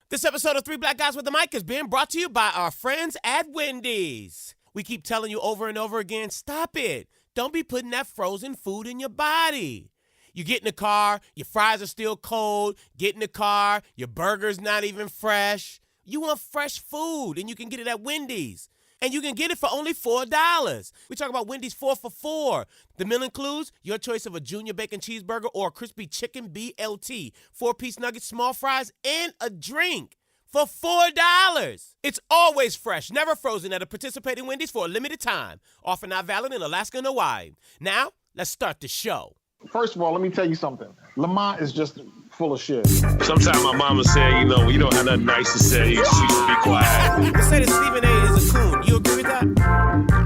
This episode of Three Black Guys with a Mic is being brought to you by our friends at Wendy's. We keep telling you over and over again, stop it. Don't be putting that frozen food in your body. You get in the car, your fries are still cold. Get in the car, your burger's not even fresh. You want fresh food, and you can get it at Wendy's. And you can get it for only $4. We talk about Wendy's 4 for $4. The meal includes your choice of a junior bacon cheeseburger or a crispy chicken BLT, 4-piece nuggets, small fries, and a drink for $4. It's always fresh, never frozen at a participating Wendy's for a limited time. Offer not valid in Alaska and Hawaii. Now, let's start the show. First of all, let me tell you something. Lamont is just full of shit. Sometimes my mama said, when you don't have nothing nice to say, you should be quiet. People say that Stephen A. is a coon. You agree with that?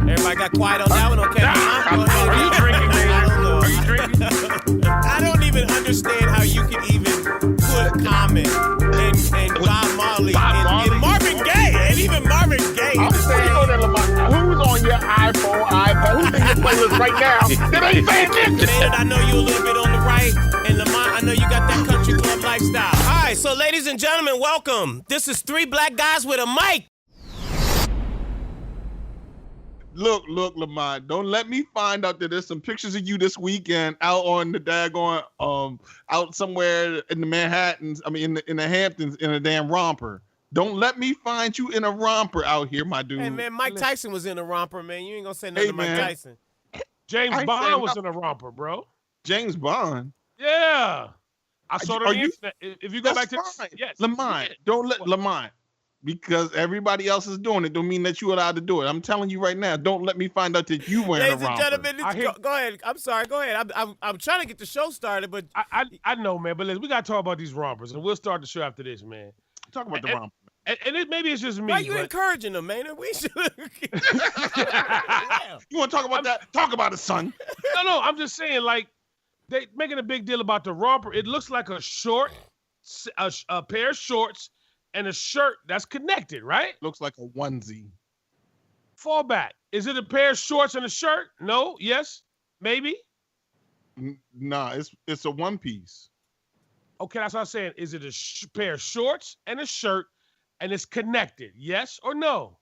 Everybody got quiet on that one? Okay. Are you drinking, man? I don't know. Are you drinking? I don't even understand how you can even put Common and Bob Marley and Marvin Gaye. And even Marvin Gaye. I'm saying, who's on your iPhone, who's in your playlist right now that ain't saying this? Maynard, I know you a little bit on the right. And Lamont, I know you got that country club lifestyle. All right, so ladies and gentlemen, welcome. This is Three Black Guys with a Mic. Look, Lamont, don't let me find out that there's some pictures of you this weekend out on the daggone, out somewhere in the Manhattans, in the Hamptons in a damn romper. Don't let me find you in a romper out here, my dude. Hey, man, Mike Tyson was in a romper, man. You ain't gonna say nothing to Mike Tyson. James Bond was in a romper, bro. James Bond? Yeah. I saw the internet. If you go back to yes. Lamont, don't let Lamont, because everybody else is doing it, don't mean that you're allowed to do it. I'm telling you right now, don't let me find out that you wearing a romper. Ladies and gentlemen, go ahead. I'm sorry, go ahead. I'm trying to get the show started, but I know, man, but listen, we gotta talk about these rompers, and we'll start the show after this, man. Talk about the romper. And maybe it's just me. Why are you encouraging them, Maynard? We should. You want to talk about that? Talk about it, son. No, I'm just saying, like, they making a big deal about the romper. It looks like a pair of shorts and a shirt that's connected, right? Looks like a onesie. Fall back. Is it a pair of shorts and a shirt? No? Yes? Maybe? Nah, it's a one piece. Okay, that's what I'm saying. Is it a pair of shorts and a shirt and it's connected? Yes or no?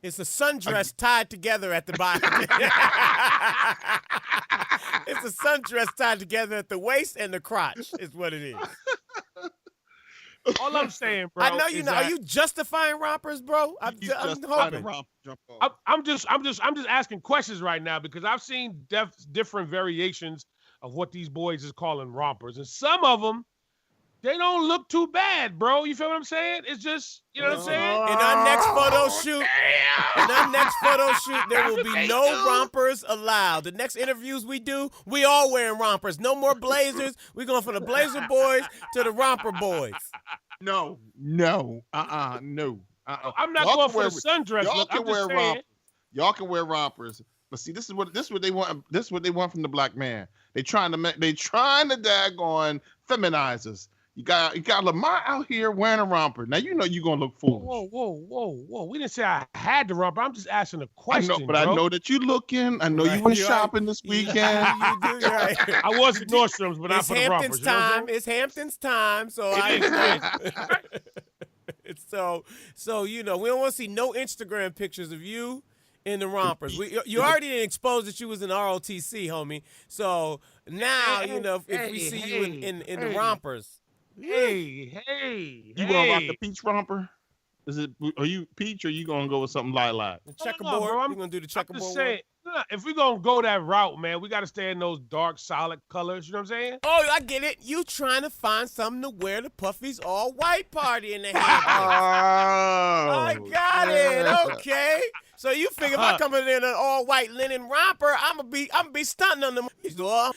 It's a sundress tied together at the bottom. It's a sundress tied together at the waist and the crotch is what it is. All I'm saying, bro. I know you know. Are you justifying rompers, bro? I'm hoping. I'm just asking questions right now because I've seen different variations of what these boys is calling rompers, and some of them they don't look too bad, bro. You feel what I'm saying? It's just, you know what I'm saying? In our next photo shoot, there will be no rompers allowed. The next interviews we do, we all wearing rompers. No more blazers. We're going from the blazer boys to the romper boys. No. I'm not going for the sundress look. Y'all can wear rompers. But see, this is what they want. This is what they want from the black man. They trying to daggone feminize us. You got Lamont out here wearing a romper. Now you know you're gonna look foolish. Whoa. We didn't say I had the romper. I'm just asking a question. I know, but bro. I know that you looking. I know you went shopping this weekend. You do, right. I was at Nordstrom's, but not for the rompers. It's Hampton's time, so so we don't want to see no Instagram pictures of you in the rompers. You already didn't expose that you was in ROTC, homie. So now, if we see you in the rompers. You gonna rock the peach romper? Are you peach or you gonna go with something lilac? The checkerboard. Bro, you gonna do the checkerboard? I'm just saying, if we're gonna go that route, man, we gotta stay in those dark, solid colors. You know what I'm saying? Oh, I get it. You trying to find something to wear to Puffy's all white party in the Hamptons. I got it. Okay. So you figure if I come in there in an all white linen romper, I'm gonna be stunting on them. Whoa.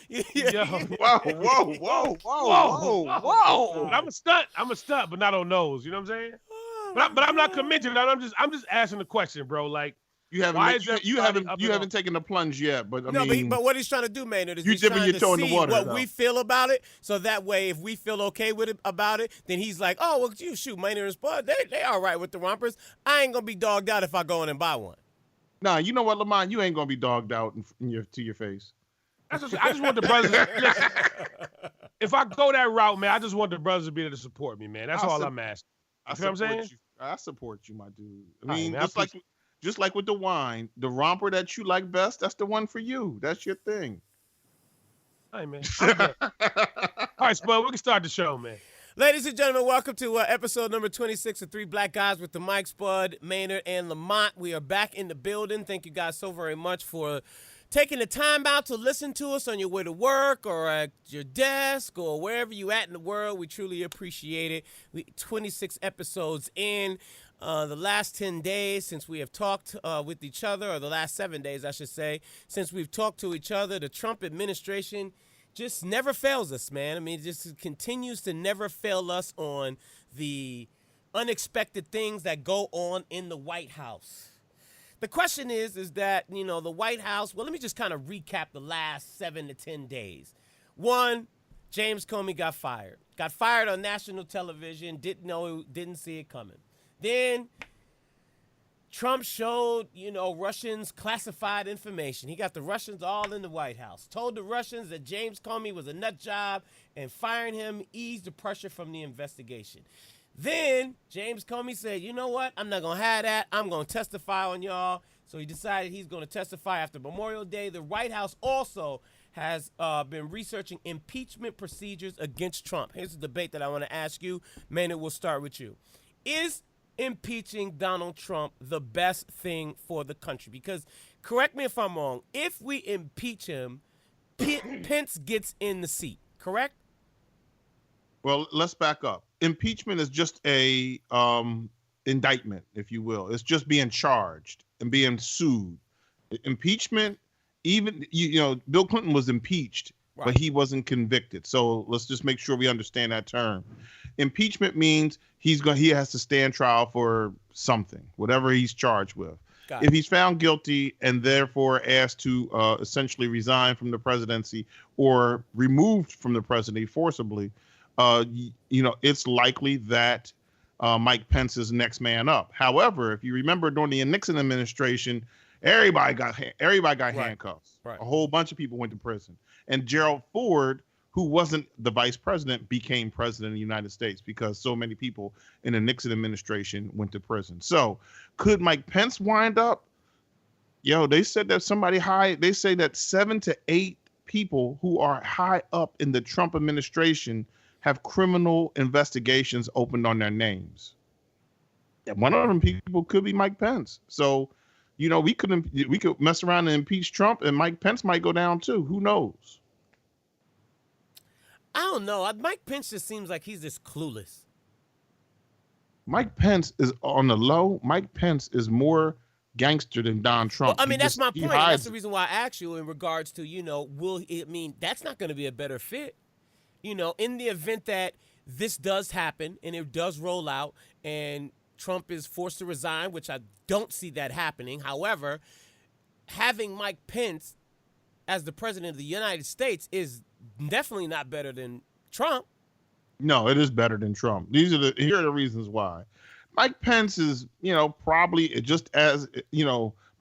I'm a stunt, but not on those. You know what I'm saying? But I'm not committed. I'm just asking the question, bro. Like, you haven't taken the plunge yet, but but what he's trying to do, Maynard, is he's trying to see what we feel about it. So that way, if we feel okay with it about it, then he's like, oh, well, you shoot, Maynard and Spud, they all right with the rompers. I ain't gonna be dogged out if I go in and buy one. Nah, you know what, Lamont, you ain't gonna be dogged out to your face. I just want the brothers. Listen, if I go that route, man, I just want the brothers to be there to support me, man. That's all I'm asking. I You know what I'm saying? you. I support you, my dude. I All right, mean, man, just like with the wine, the romper that you like best, that's the one for you. That's your thing. All right, man. I'm done. All right, Spud, we can start the show, man. Ladies and gentlemen, welcome to episode number 26 of Three Black Guys with the Mike, Spud, Maynard, and Lamont. We are back in the building. Thank you guys so very much for taking the time out to listen to us on your way to work or at your desk or wherever you at in the world. We truly appreciate it. 26 episodes in. The last 10 days since we have talked with each other, or the last 7 days, I should say, since we've talked to each other, the Trump administration just never fails us, man. I mean, it just continues to never fail us on the unexpected things that go on in the White House. The question is that, the White House, well, let me just kind of recap the last 7 to 10 days. One, James Comey got fired. Got fired on national television, didn't see it coming. Then Trump showed, Russians classified information. He got the Russians all in the White House. Told the Russians that James Comey was a nut job and firing him eased the pressure from the investigation. Then James Comey said, you know what? I'm not going to have that. I'm going to testify on y'all. So he decided he's going to testify after Memorial Day. The White House also has been researching impeachment procedures against Trump. Here's the debate that I want to ask you. Maynard, we'll start with you. Is impeaching Donald Trump the best thing for the country? Because, correct me if I'm wrong, if we impeach him, Pence gets in the seat, correct? Well, let's back up. Impeachment is just a indictment, if you will. It's just being charged and being sued. Impeachment, even, Bill Clinton was impeached, right, but he wasn't convicted. So let's just make sure we understand that term. Impeachment means he has to stand trial for something, whatever he's charged with. If he's found guilty and therefore asked to essentially resign from the presidency or removed from the presidency forcibly, it's likely that Mike Pence is next man up. However, if you remember during the Nixon administration, everybody got right, handcuffs. Right. A whole bunch of people went to prison. And Gerald Ford, who wasn't the vice president, became president of the United States because so many people in the Nixon administration went to prison. So could Mike Pence wind up? They said that they say that 7 to 8 people who are high up in the Trump administration have criminal investigations opened on their names. And one of them people could be Mike Pence. So, we could mess around and impeach Trump and Mike Pence might go down too. Who knows? I don't know. Mike Pence just seems like he's just clueless. Mike Pence is on the low. Mike Pence is more gangster than Donald Trump. Well, that's my point. That's the reason why I asked you in regards to, that's not going to be a better fit. In the event that this does happen and it does roll out and Trump is forced to resign, which I don't see that happening. However, having Mike Pence as the president of the United States is definitely not better than Trump. No, it is better than Trump. Here are the reasons why. Mike Pence is, probably just as,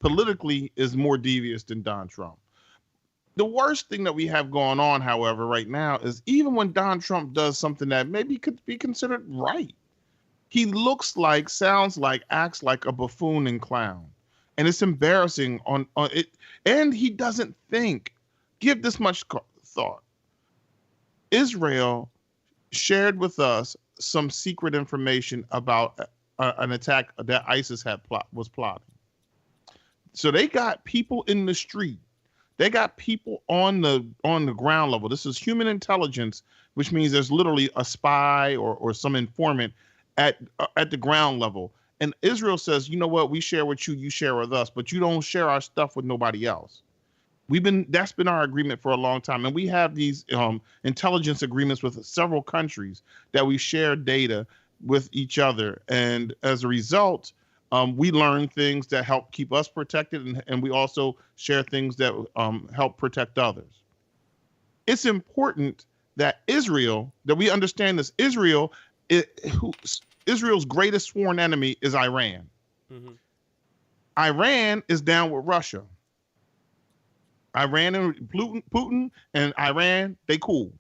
politically is more devious than Donald Trump. The worst thing that we have going on, however, right now is even when Donald Trump does something that maybe could be considered right, he looks like, sounds like, acts like a buffoon and clown. And it's embarrassing on it. And he doesn't think. Give this much thought. Israel shared with us some secret information about an attack that ISIS was plotting. So they got people in the street. They got people on the ground level. This is human intelligence, which means there's literally a spy or some informant at the ground level. And Israel says, you know what, we share with you, you share with us, but you don't share our stuff with nobody else. That's been our agreement for a long time. And we have these intelligence agreements with several countries that we share data with each other. And as a result, we learn things that help keep us protected. And we also share things that help protect others. It's important that we understand this. Israel's greatest sworn enemy is Iran. Mm-hmm. Iran is down with Russia. Iran and Putin and Iran, they cool.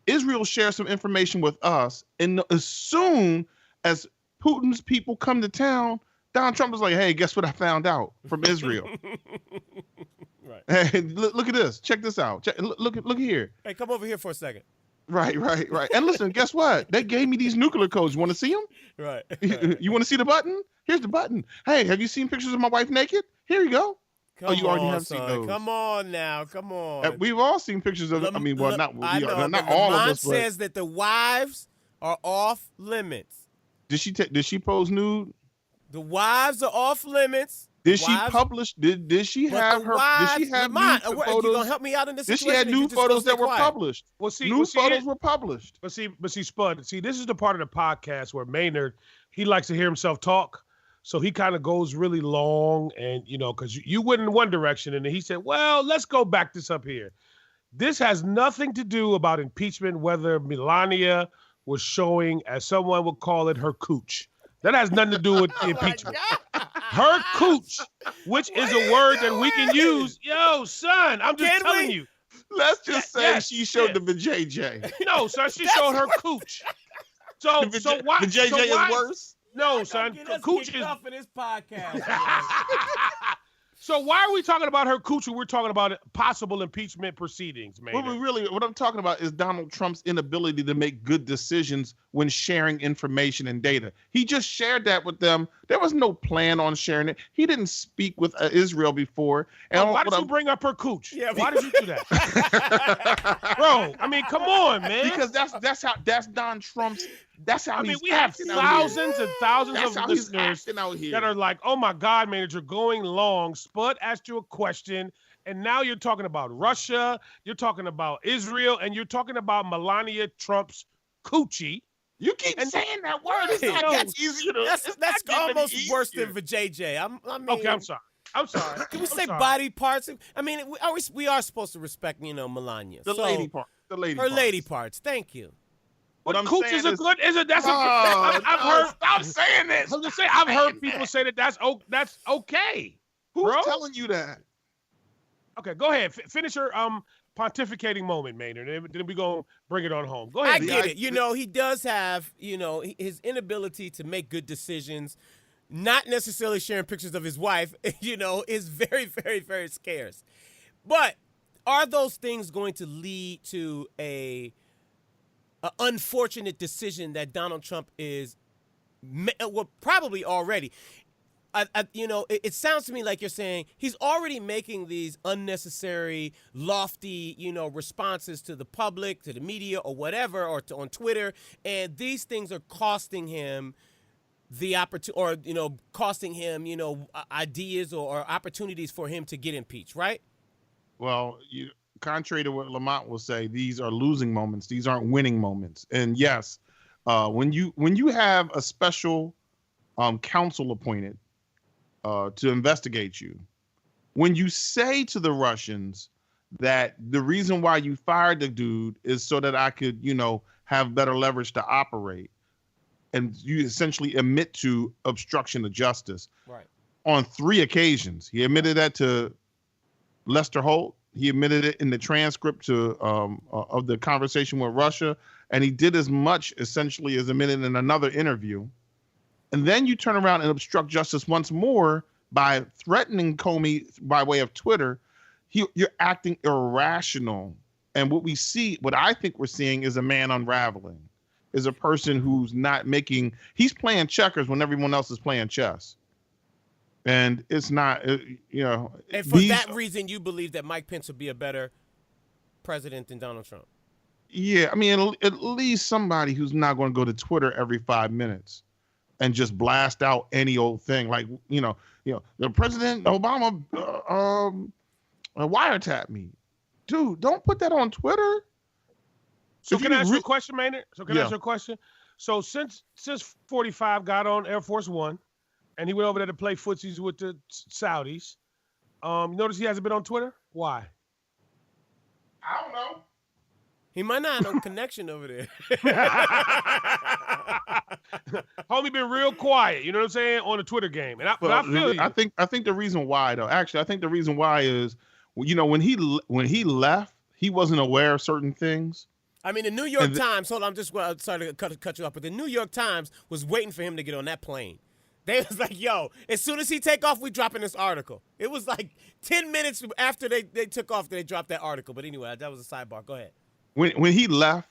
Israel shares some information with us, and as soon as Putin's people come to town, Donald Trump was like, "Hey, guess what I found out from Israel?" Right. Hey, look at this. Check this out. Look here. Hey, come over here for a second. Right. And listen, guess what? They gave me these nuclear codes. You want to see them? Right. You want to see the button? Here's the button. Hey, have you seen pictures of my wife naked? Here you go. Come you already on, have seen son. those. Come on now. Come on. We've all seen pictures of. I mean, well, not I know, not but all of Lamont us. But says that the wives are off limits. did she pose nude? The wives are off limits. Did she Wives- publish? Did she but have the her? wives, Did she have Lamont, nude you photos? gonna help me out in this Did she situation? have or you nude just gonna photos stay that were quiet? published? Well, see, Nude photos were published. But see, Spud. See, this is the part of the podcast where Maynard, he likes to hear himself talk, so he kind of goes really long, and because you went in one direction, and then he said, "Well, let's go back this up here." This has nothing to do about impeachment, whether Melania was showing, as someone would call it, her cooch. That has nothing to do with the impeachment. Her cooch, which is a word that we can use. Yo, son, I'm just telling you. Let's just say Yes, she showed yes. the vajayjay. No, son, she showed her cooch. So why? The JJ so why- is worse. No, Don't son, get us cooch kicked is. off of this podcast. So why are we talking about her cooch when we're talking about possible impeachment proceedings, man? What I'm talking about is Donald Trump's inability to make good decisions when sharing information and data. He just shared that with them. There was no plan on sharing it. He didn't speak with Israel before. And Why did you bring up her cooch? Yeah, why did you do that, bro? I mean, come on, man. Because that's Don Trump's. That's how. I mean, he's we have acting out here. thousands and thousands That's of how he's listeners acting out here. that are like, "Oh my God, man, you're going long." Spud asked you a question, and now you're talking about Russia, you're talking about Israel, and you're talking about Melania Trump's coochie. You keep saying that word. It's not that easier to. That's not getting almost easier. worse than vajayjay. I mean, Okay, I'm sorry. Can we say I'm sorry. body parts? I mean, we are supposed to respect, Melania. The So, lady part. The lady. her parts. lady parts. Thank you. But I'm cooch saying is a is- good. Is it? That's Oh, I've heard. Stop saying this. I'm just saying. I've heard people say that's okay. Who's bro? telling you that? Okay, go ahead. Finish your pontificating moment, Maynard, and then we gonna bring it on home. Go I ahead. get it. He does have, his inability to make good decisions, not necessarily sharing pictures of his wife, is very, very, very scarce. But are those things going to lead to a unfortunate decision that Donald Trump is, probably already? It sounds to me like you're saying he's already making these unnecessary, lofty, responses to the public, to the media, or whatever, or on Twitter, and these things are costing him the opportunity, or costing him, ideas or opportunities for him to get impeached, right? Well, contrary to what Lamont will say, these are losing moments. These aren't winning moments. And yes, when you have a special counsel appointed to investigate you, when you say to the Russians that the reason why you fired the dude is so that I could, have better leverage to operate, and you essentially admit to obstruction of justice. Right. On 3 occasions, he admitted that to Lester Holt. He admitted it in the transcript of the conversation with Russia, and he did as much essentially as admitted in another interview. And then you turn around and obstruct justice once more by threatening Comey by way of Twitter. You're acting irrational. And what I think we're seeing is a man unraveling, is a person who's he's playing checkers when everyone else is playing chess. And it's not, And for that reason, you believe that Mike Pence would be a better president than Donald Trump? Yeah, I mean, at least somebody who's not going to go to Twitter every 5 minutes and just blast out any old thing. Like, the President Obama wiretapped me. Dude, don't put that on Twitter. So can I ask you a question, Maynard? So since 45 got on Air Force One, and he went over there to play footsies with the Saudis, you notice he hasn't been on Twitter? Why? I don't know. He might not have no connection over there. Homie been real quiet, you know what I'm saying, on the Twitter game. And I feel you. I think the reason why, though, actually, I think the reason why is, when he left, he wasn't aware of certain things. I mean, the New York Times, hold on, I'm just sorry to cut you off, but the New York Times was waiting for him to get on that plane. They was like, yo, as soon as he take off, we dropping this article. It was like 10 minutes after they took off that they dropped that article. But anyway, that was a sidebar. Go ahead. When he left,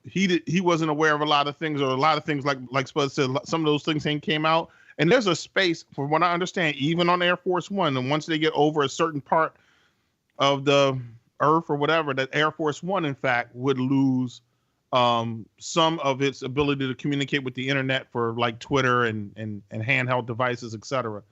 he wasn't aware of a lot of things, or a lot of things like Spud said, some of those things came out. And there's a space, from what I understand, even on Air Force One, and once they get over a certain part of the Earth or whatever, that Air Force One, in fact, would lose some of its ability to communicate with the internet for like Twitter and handheld devices, etc.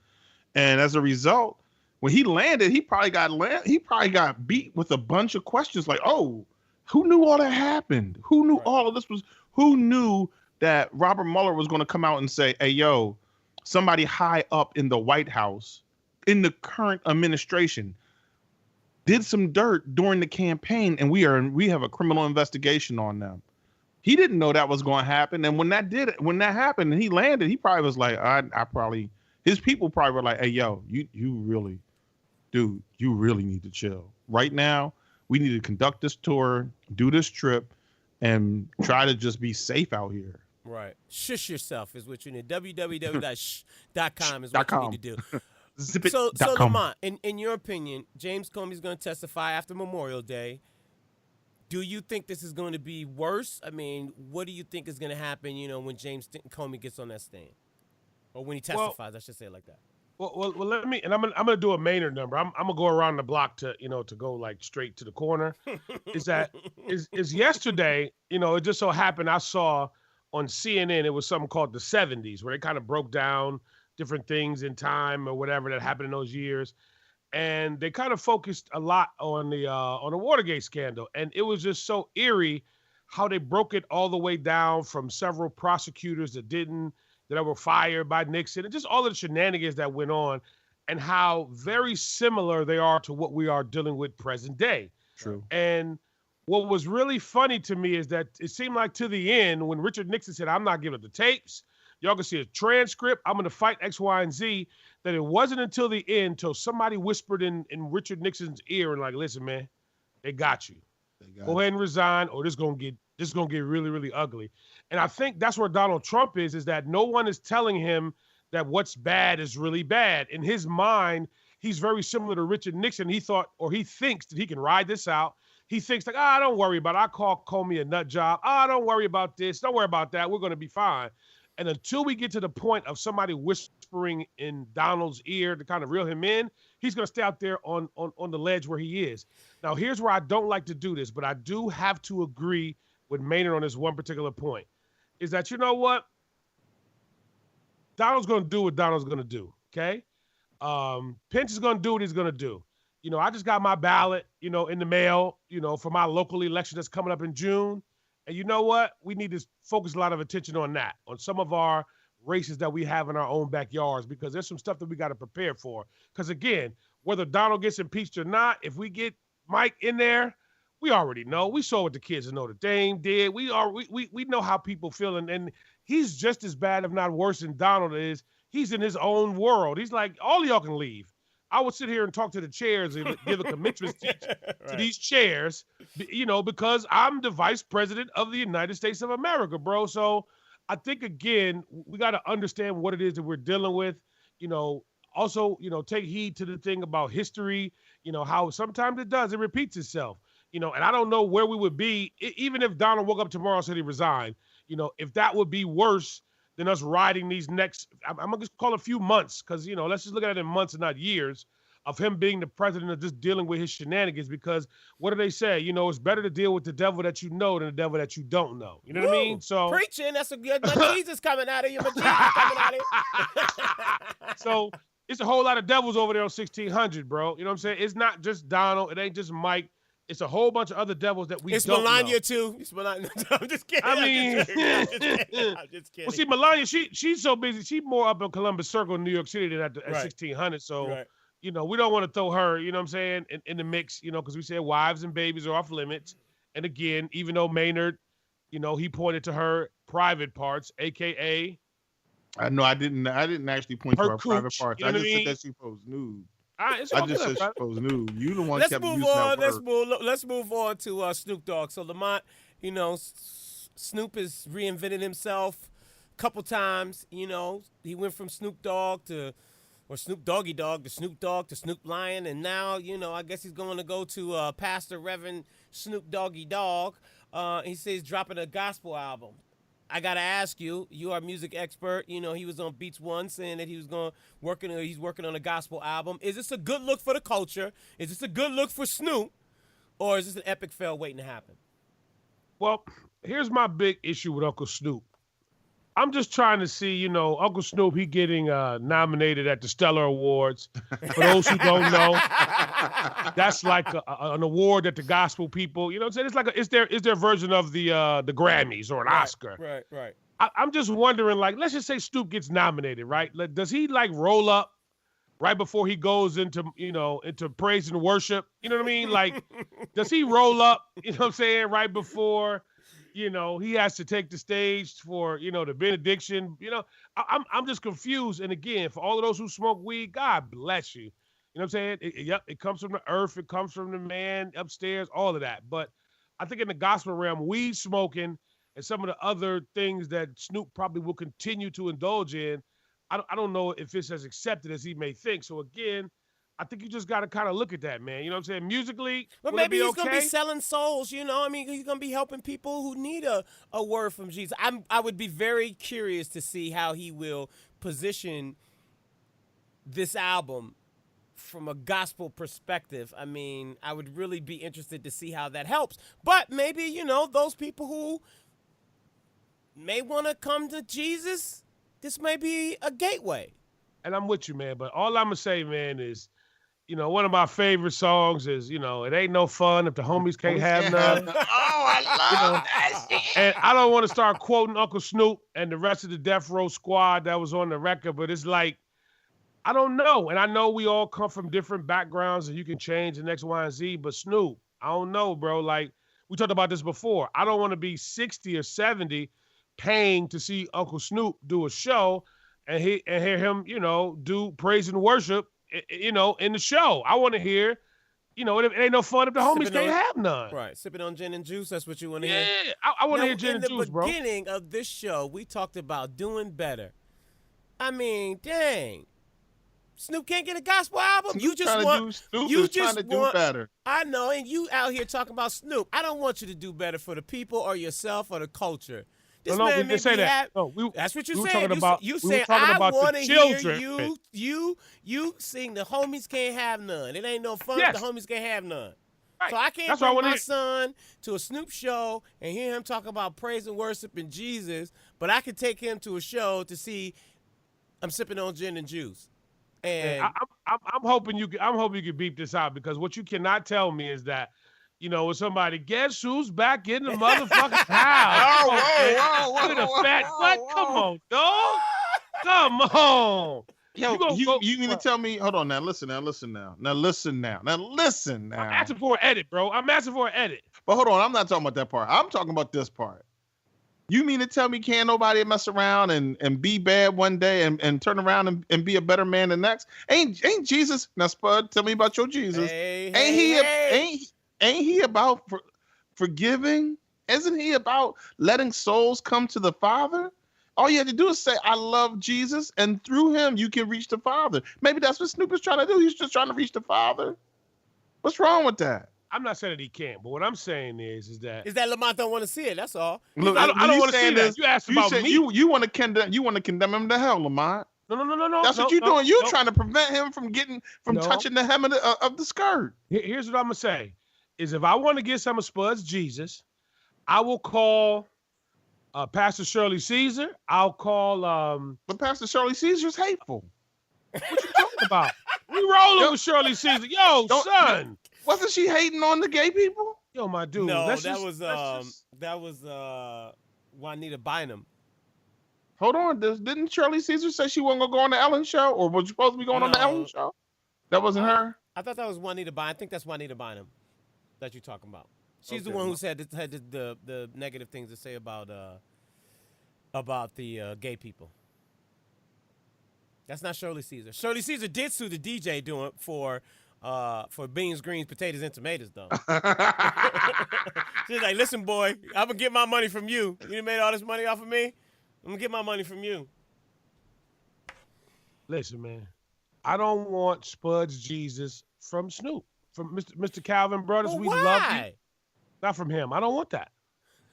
And as a result, when he landed, he probably got beat with a bunch of questions like, oh, who knew all that happened? Who knew all of this was? Who knew that Robert Mueller was going to come out and say, hey, yo, somebody high up in the White House, in the current administration, did some dirt during the campaign, and we have a criminal investigation on them. He didn't know that was going to happen, and when that happened, and he landed, he probably was like, his people probably were like, hey, yo, you really need to chill right now. We need to conduct this tour, do this trip, and try to just be safe out here. Right. Shush yourself is what you need. www.sh.com is what you need to do. So Lamont, in your opinion, James Comey's going to testify after Memorial Day. Do you think this is going to be worse? I mean, what do you think is going to happen, when James Comey gets on that stand? Or when he testifies, I should say it like that. Well, let me, and I'm gonna do a Maynard number. I'm gonna go around the block to go like straight to the corner. is yesterday, it just so happened I saw on CNN, it was something called the 70s, where they kind of broke down different things in time or whatever that happened in those years. And they kind of focused a lot on the Watergate scandal. And it was just so eerie how they broke it all the way down from several prosecutors that were fired by Nixon, and just all of the shenanigans that went on, and how very similar they are to what we are dealing with present day. True. And what was really funny to me is that it seemed like to the end, when Richard Nixon said, I'm not giving up the tapes, y'all can see a transcript, I'm going to fight X, Y, and Z, that it wasn't until the end, until somebody whispered in Richard Nixon's ear and like, listen, man, they got you. Go ahead and resign, or this is going to get really, really ugly. And I think that's where Donald Trump is that no one is telling him that what's bad is really bad. In his mind, he's very similar to Richard Nixon. He thinks that he can ride this out. He thinks like, don't worry about it. I call Comey a nut job. Don't worry about this. Don't worry about that. We're going to be fine. And until we get to the point of somebody whispering in Donald's ear to kind of reel him in, he's going to stay out there on the ledge where he is. Now, here's where I don't like to do this, but I do have to agree with Maynard on this one particular point, is that, you know what? Donald's going to do what Donald's going to do, okay? Pence is going to do what he's going to do. I just got my ballot, in the mail, for my local election that's coming up in June. And you know what? We need to focus a lot of attention on that, on some of our races that we have in our own backyards, because there's some stuff that we got to prepare for. Because, again, whether Donald gets impeached or not, if we get Mike in there, we already know. We saw what the kids in Notre Dame did. We know how people feel, and he's just as bad, if not worse, than Donald is. He's in his own world. He's like, all of y'all can leave. I would sit here and talk to the chairs and give a commitment speech to these chairs, because I'm the vice president of the United States of America, bro. So I think, again, we got to understand what it is that we're dealing with. Also, take heed to the thing about history, how sometimes it repeats itself. And I don't know where we would be, even if Donald woke up tomorrow and said he resigned, if that would be worse than us riding these next, I'm going to just call it a few months, because, let's just look at it in months and not years, of him being the president of just dealing with his shenanigans. Because what do they say? It's better to deal with the devil that you know than the devil that you don't know. You know what I mean? So preaching, that's a good, my Jesus coming out of you, my Jesus coming out of you. So it's a whole lot of devils over there on 1600, bro. You know what I'm saying? It's not just Donald. It ain't just Mike. It's a whole bunch of other devils that we don't know. It's Melania, too. It's Melania. I'm just kidding. I'm just kidding. Well, see, Melania, she's so busy. She's more up in Columbus Circle in New York City than at 1600. So, we don't want to throw her, you know what I'm saying, in the mix, because we said wives and babies are off limits. And again, even though Maynard, he pointed to her private parts, a.k.a. No, I didn't actually point to her private parts. You know I just said that she posed nude. I just said she posed nude. You the one kept using that word. Let's move on to Snoop Dogg. So Lamont, You know, Snoop has reinvented himself a couple times. You know, he went from Snoop Dogg to, or Snoop Doggy Dogg to Snoop Dogg to Snoop Lion, and now, you know, I guess he's going to go to Pastor Reverend Snoop Doggy Dogg. He says he's dropping a gospel album. I gotta ask you, you are a music expert. You know, he was on Beats One saying that he was he's working on a gospel album. Is this a good look for the culture? Is this a good look for Snoop? Or is this an epic fail waiting to happen? Well, here's my big issue with Uncle Snoop. I'm just trying to see, you know, Uncle Snoop, he getting nominated at the Stellar Awards. For those who don't know, that's like an award that the gospel people, you know what I'm saying? It's like it's their version of the Grammys or an Oscar. Right. I'm just wondering, like, let's just say Snoop gets nominated, right? Like, does he like roll up right before he goes into praise and worship? You know what I mean? Like, does he roll up, you know what I'm saying, right before, you know, he has to take the stage for, you know, the benediction? You know, I'm just confused. And again, for all of those who smoke weed, God bless you. You know what I'm saying? It comes from the earth. It comes from the man upstairs, all of that. But I think in the gospel realm, weed smoking and some of the other things that Snoop probably will continue to indulge in, I don't know if it's as accepted as he may think. So again, I think you just got to kind of look at that, man. You know what I'm saying? Musically, but maybe he's going to be selling souls, you know? I mean, he's going to be helping people who need a word from Jesus. I would be very curious to see how he will position this album from a gospel perspective. I mean, I would really be interested to see how that helps. But maybe, you know, those people who may want to come to Jesus, this may be a gateway. And I'm with you, man. But all I'm going to say, man, is, you know, one of my favorite songs is, you know, it ain't no fun if the homies can't have none. I love that shit. And I don't want to start quoting Uncle Snoop and the rest of the Death Row Squad that was on the record, but it's like, I don't know. And I know we all come from different backgrounds and you can change the X, Y, and Z, but Snoop, I don't know, bro. Like, we talked about this before. I don't want to be 60 or 70 paying to see Uncle Snoop do a show and hear him, you know, do praise and worship, you know, in the show. I want to hear, you know, it ain't no fun if the homies can't have none. Right, sipping on gin and juice, that's what you want to hear? Yeah, I want to hear gin and juice, bro. In the beginning of this show, we talked about doing better. I mean, dang. Snoop can't get a gospel album? Snoop You just trying want to do, Snoop you is just trying to want, do better. I know, and you out here talking about Snoop. I don't want you to do better for the people or yourself or the culture. This No, man we may didn't say be that. No, that's what you're we were saying. talking about- You we were saying talking I about the want to children. hear you sing the homies can't have none. It ain't no fun Yes. if the homies can't have none. Right. So I can't That's what I bring wanna my hear. son to a Snoop show and hear him talk about praise and worship and Jesus, but I could take him to a show to see I'm sipping on gin and juice. And I'm hoping you can beep this out, because what you cannot tell me is that, you know, when somebody, guess who's back in the motherfucking house? Whoa, With a fat butt? Come on, dog. Come on. Yo, You you mean to tell me? Hold on now. Listen now. I'm asking for an edit, bro. I'm asking for an edit. But hold on, I'm not talking about that part. I'm talking about this part. You mean to tell me can't nobody mess around and be bad one day and turn around and be a better man the next? Ain't Jesus? Now, Spud, tell me about your Jesus. Ain't he about forgiving? Isn't he about letting souls come to the Father? All you have to do is say, I love Jesus, and through him, you can reach the Father. Maybe that's what Snoop is trying to do. He's just trying to reach the Father. What's wrong with that? I'm not saying that he can't, but what I'm saying is that Lamonte don't want to see it. That's all. Look, I don't want to see that. You asked about me. You want to condemn him to hell, Lamont. No. That's what you're doing. You're trying to prevent him from touching the hem of the skirt. Here's what I'm gonna say: is if I want to get some of Spud's Jesus, I will call Pastor Shirley Caesar. I'll call. But Pastor Shirley Caesar's hateful. What you talking about? We rolling with Shirley Caesar. Yo, son. Wasn't she hating on the gay people? Yo, my dude. No, that was Juanita Bynum. Hold on. Didn't Shirley Caesar say she wasn't gonna go on the Ellen show, or was supposed to be going on the Ellen show? That wasn't her. I thought that was Juanita Bynum. I think that's Juanita Bynum that you're talking about. She's the one who had the negative things to say about the gay people. That's not Shirley Caesar. Shirley Caesar did sue the DJ for for beans, greens, potatoes, and tomatoes, though. She's like, listen, boy, I'm going to get my money from you. You done made all this money off of me? I'm going to get my money from you. Listen, man, I don't want Spuds Jesus from Snoop, from Mr. Calvin Brothers. Well, we why? love you. Not from him. I don't want that.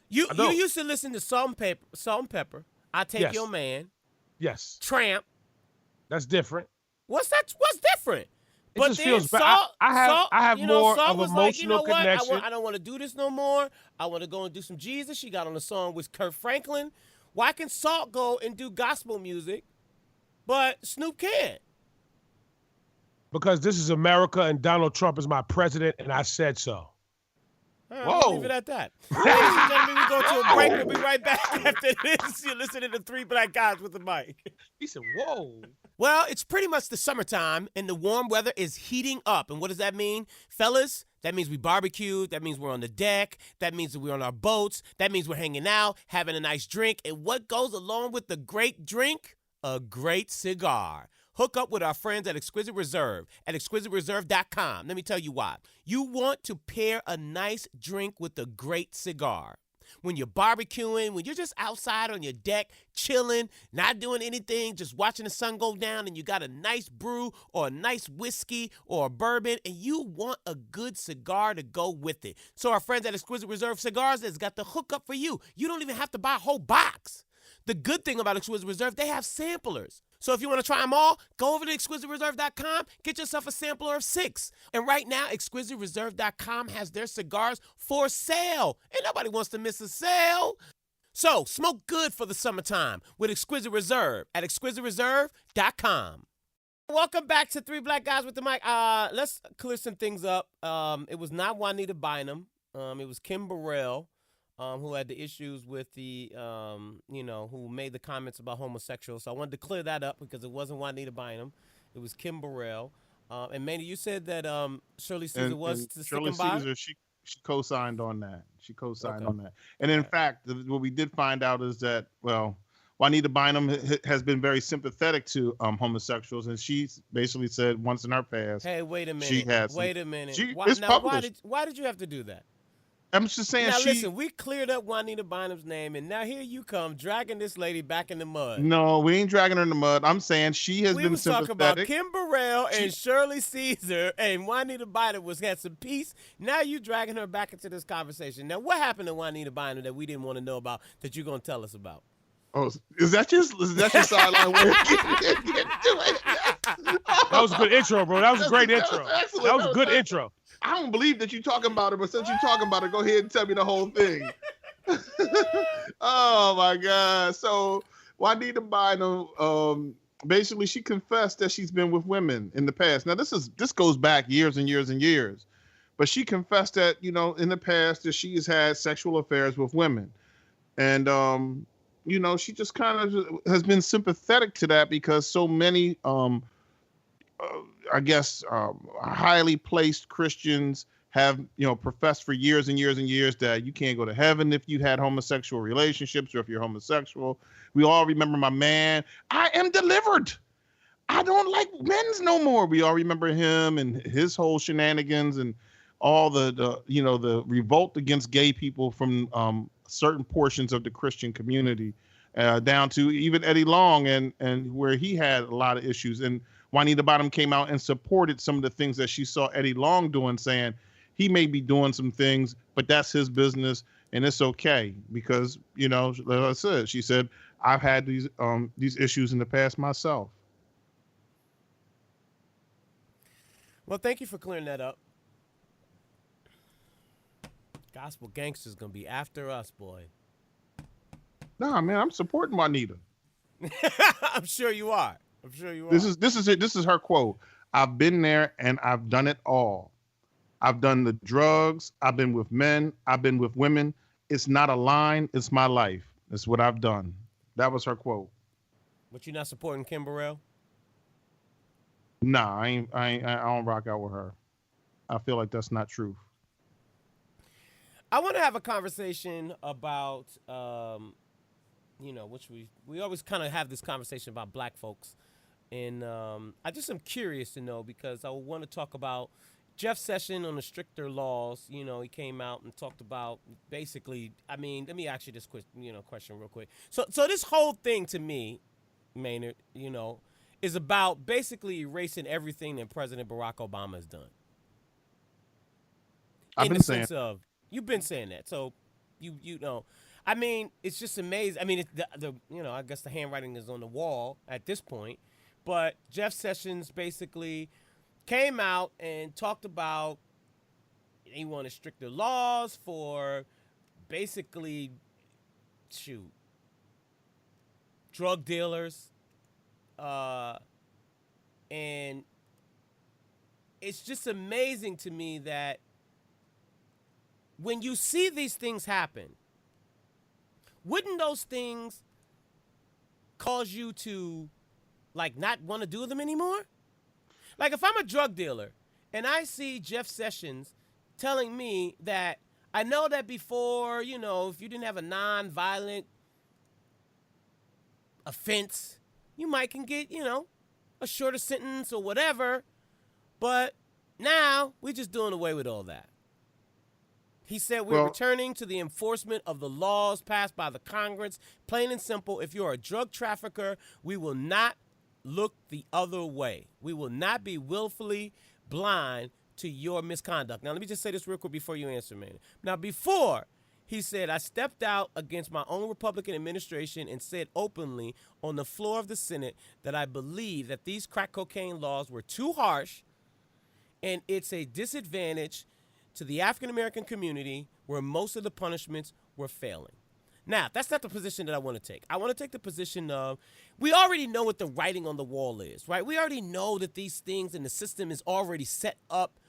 You used to listen to Salt and Pepper. I Take Your Man. Yes. Tramp. That's different. What's different? It just feels bad. I have more of an emotional connection. I don't want to do this no more. I want to go and do some Jesus. She got on a song with Kirk Franklin. Why can Salt go and do gospel music, but Snoop can't? Because this is America and Donald Trump is my president, and I said so. Whoa. I'll leave it at that. Ladies and gentlemen, we go to a break. We'll be right back after this. You're listening to Three Black Guys with the Mic. He said, whoa. Well, it's pretty much the summertime, and the warm weather is heating up. And what does that mean? Fellas, that means we barbecue. That means we're on the deck. That means that we're on our boats. That means we're hanging out, having a nice drink. And what goes along with the great drink? A great cigar. Hook up with our friends at Exquisite Reserve at exquisitereserve.com. Let me tell you why. You want to pair a nice drink with a great cigar. When you're barbecuing, when you're just outside on your deck, chilling, not doing anything, just watching the sun go down, and you got a nice brew or a nice whiskey or a bourbon, and you want a good cigar to go with it. So our friends at Exquisite Reserve Cigars has got the hookup for you. You don't even have to buy a whole box. The good thing about Exquisite Reserve, they have samplers. So if you want to try them all, go over to exquisitereserve.com, get yourself a sampler of 6. And right now, exquisitereserve.com has their cigars for sale. And nobody wants to miss a sale. So smoke good for the summertime with Exquisite Reserve at exquisitereserve.com. Welcome back to Three Black Guys with the Mic. Let's clear some things up. It was not Juanita Bynum. It was Kim Burrell. Who had the issues with the, who made the comments about homosexuals. So I wanted to clear that up because it wasn't Juanita Bynum. It was Kim Burrell. And Maynard, you said that Shirley Caesar was to Shirley stick by? Caesar, she co-signed on that. She co-signed on that. And in fact, what we did find out is that, well, Juanita Bynum has been very sympathetic to homosexuals, and she basically said once in her past. Hey, wait a minute. She has. Wait a minute. It's published. Why did you have to do that? I'm just saying. Now listen, we cleared up Juanita Bynum's name, and now here you come dragging this lady back in the mud. No, we ain't dragging her in the mud. I'm saying she has been sympathetic. We was talking about Kim Burrell and Shirley Caesar, and Juanita Bynum had some peace. Now you dragging her back into this conversation. Now what happened to Juanita Bynum that we didn't want to know about that you're gonna tell us about? Oh, is that your sideline way of getting to it? That was a good intro, bro. That was a great intro. That was a good intro. I don't believe that you're talking about it, but since you're talking about it, go ahead and tell me the whole thing. Oh my God! So Juanita Bynum, basically, she confessed that she's been with women in the past. Now this goes back years and years and years, but she confessed that in the past that she has had sexual affairs with women, and she just kind of has been sympathetic to that because so many highly placed Christians have, professed for years and years and years that you can't go to heaven if you had homosexual relationships or if you're homosexual. We all remember my man. I am delivered. I don't like men's no more. We all remember him and his whole shenanigans and all the revolt against gay people from certain portions of the Christian community, down to even Eddie Long and where he had a lot of issues. And Juanita Bynum came out and supported some of the things that she saw Eddie Long doing, saying he may be doing some things, but that's his business and it's okay because, like I said, she said, I've had these issues in the past myself. Well, thank you for clearing that up. Gospel gangsters gonna be after us, boy. Nah, man, I'm supporting Juanita. I'm sure you are. This is her quote. I've been there and I've done it all. I've done the drugs. I've been with men. I've been with women. It's not a line. It's my life. It's what I've done. That was her quote. But you're not supporting Kim Burrell? Nah, I don't rock out with her. I feel like that's not truth. I want to have a conversation about, which we always kind of have this conversation about black folks And I just am curious to know because I want to talk about Jeff Sessions on the stricter laws. You know, he came out and talked about basically. I mean, let me ask you this question real quick. So this whole thing to me, Maynard, is about basically erasing everything that President Barack Obama has done. I've been saying. You've been saying that. So you know, I mean, it's just amazing. I mean, I guess the handwriting is on the wall at this point. But Jeff Sessions basically came out and talked about he wanted stricter laws for basically, drug dealers. And it's just amazing to me that when you see these things happen, wouldn't those things cause you to not want to do them anymore? Like if I'm a drug dealer and I see Jeff Sessions telling me that I know that before, if you didn't have a non-violent offense, you might can get, a shorter sentence or whatever, but now we're just doing away with all that. He said we're returning to the enforcement of the laws passed by the Congress. Plain and simple, if you're a drug trafficker, we will not look the other way. We will not be willfully blind to your misconduct. Now, let me just say this real quick before you answer, man. Now, before, he said, I stepped out against my own Republican administration and said openly on the floor of the Senate that I believe that these crack cocaine laws were too harsh and it's a disadvantage to the African-American community where most of the punishments were failing. Now, that's not the position that I want to take. I want to take the position of we already know what the writing on the wall is, right? We already know that these things in the system is already set up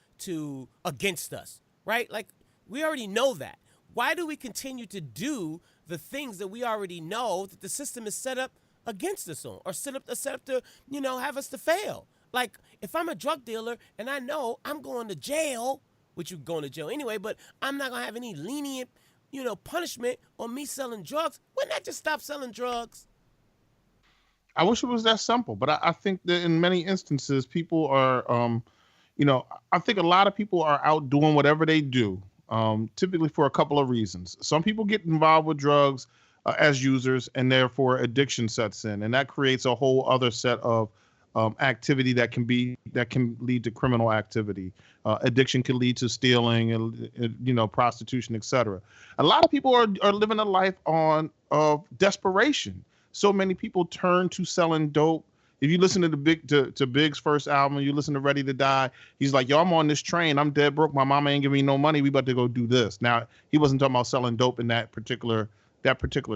against us, right? Like, we already know that. Why do we continue to do the things that we already know that the system is set up against us on or set up to, have us to fail? Like, if I'm a drug dealer and I know I'm going to jail, which you're going to jail anyway, but I'm not going to have any lenient, punishment on me selling drugs. Wouldn't that just stop selling drugs? I wish it was that simple, but I think that in many instances, people are, I think a lot of people are out doing whatever they do, typically for a couple of reasons. Some people get involved with drugs as users, and therefore addiction sets in, and that creates a whole other set of activity that can lead to criminal activity. Addiction can lead to stealing, prostitution, etc. A lot of people are living a life of desperation. So many people turn to selling dope. If you listen to Big's first album, you listen to Ready to Die, he's like, yo, I'm on this train. I'm dead broke. My mama ain't giving me no money. We about to go do this. Now, he wasn't talking about selling dope in that particular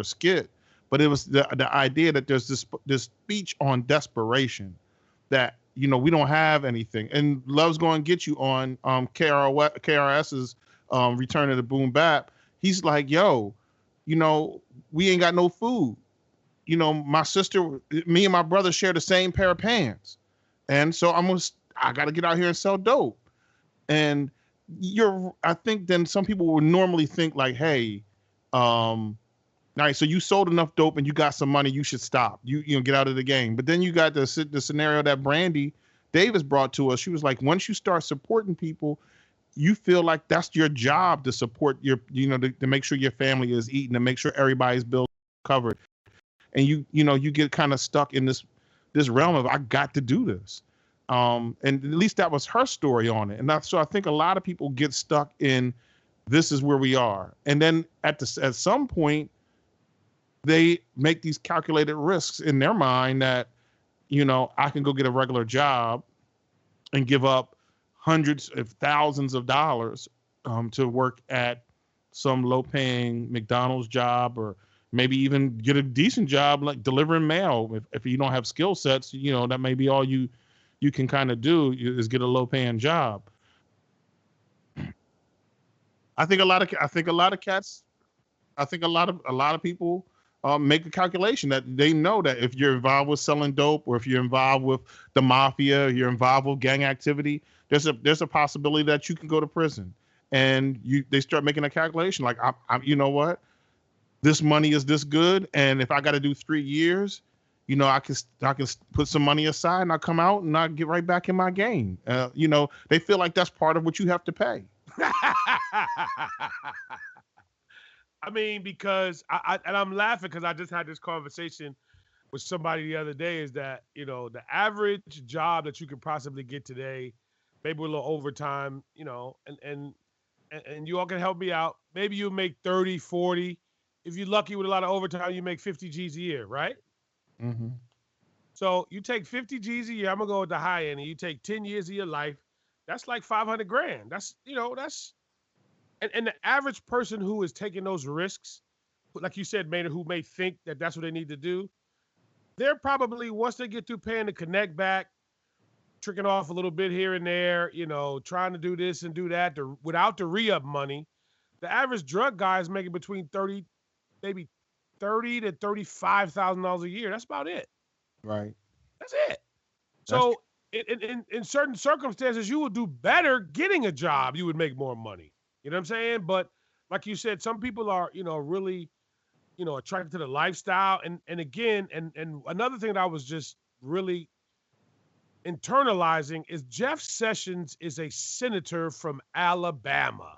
skit, but it was the idea that there's this speech on desperation that, we don't have anything. And Love's Going to Get You on KRS's Return of the Boom Bap. He's like, yo, we ain't got no food. My sister, me and my brother share the same pair of pants. And so I got to get out here and sell dope. And I think then some people would normally think like, hey, all right, so you sold enough dope and you got some money, you should stop. You get out of the game. But then you got the scenario that Brandy Davis brought to us. She was like, once you start supporting people, you feel like that's your job to support your, to make sure your family is eating, to make sure everybody's bills are covered. And you get kind of stuck in this realm of I got to do this. And at least that was her story on it. And so I think a lot of people get stuck in this is where we are. And then at some point, they make these calculated risks in their mind that, I can go get a regular job and give up hundreds of thousands of dollars to work at some low-paying McDonald's job, or maybe even get a decent job like delivering mail. If you don't have skill sets, that may be all you can kind of do is get a low-paying job. I think a lot of people make a calculation that they know that if you're involved with selling dope, or if you're involved with the mafia, you're involved with gang activity, there's a possibility that you can go to prison. And they start making a calculation like, you know what, this money is this good, and if I got to do 3 years, I can put some money aside and I come out and I get right back in my game. They feel like that's part of what you have to pay. I mean, because I'm laughing because I just had this conversation with somebody the other day, is that, the average job that you could possibly get today, maybe with a little overtime, and you all can help me out. Maybe you make 30, 40. If you're lucky with a lot of overtime, you make 50 G's a year, right? Mm-hmm. So you take 50 G's a year. I'm going to go with the high end, and you take 10 years of your life. That's like 500 grand. That's, and the average person who is taking those risks, like you said, Maynard, who may think that that's what they need to do, they're probably, once they get through paying the connect back, tricking off a little bit here and there, trying to do this and do that without the re-up money, the average drug guy is making between maybe $30,000 to $35,000 a year. That's about it. Right. That's it. So in certain circumstances, you would do better getting a job. You would make more money. You know what I'm saying? But like you said, some people are, really, attracted to the lifestyle. And again, and another thing that I was just really internalizing is Jeff Sessions is a senator from Alabama.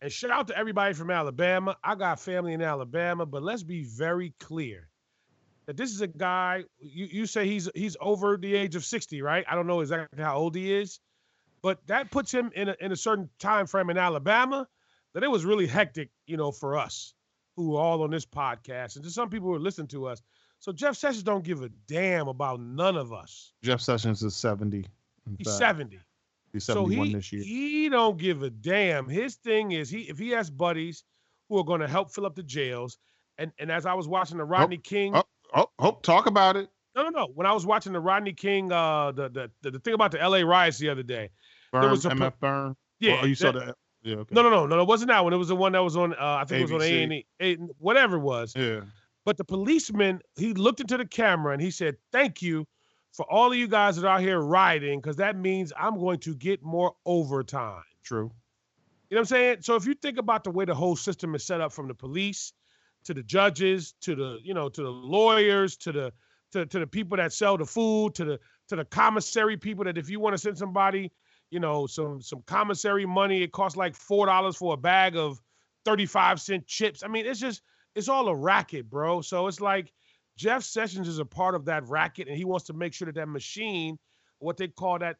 And shout out to everybody from Alabama. I got family in Alabama, but let's be very clear that this is a guy, you say he's over the age of 60, right? I don't know exactly how old he is, but that puts him in a certain time frame in Alabama that it was really hectic, for us who are all on this podcast and to some people who are listening to us. So Jeff Sessions don't give a damn about none of us. Jeff Sessions is 70. He's 70. He's 71 this year. He don't give a damn. His thing is if he has buddies who are going to help fill up the jails, and as I was watching the Rodney King. Talk about it. No. When I was watching the Rodney King, the thing about the LA riots the other day. There was MF Burn. Yeah. Oh, you saw that? Yeah. Okay. No. It wasn't that one. It was the one that was on. I think it was on A&E, whatever it was. Yeah. But the policeman, he looked into the camera and he said, "Thank you for all of you guys that are out here rioting, because that means I'm going to get more overtime." True. You know what I'm saying? So if you think about the way the whole system is set up, from the police to the judges to the to the lawyers to the people that sell the food to the commissary people, that if you want to send somebody some commissary money, it costs like $4 for a bag of 35-cent chips. I mean, it's all a racket, bro. So it's like Jeff Sessions is a part of that racket, and he wants to make sure that machine, what they call that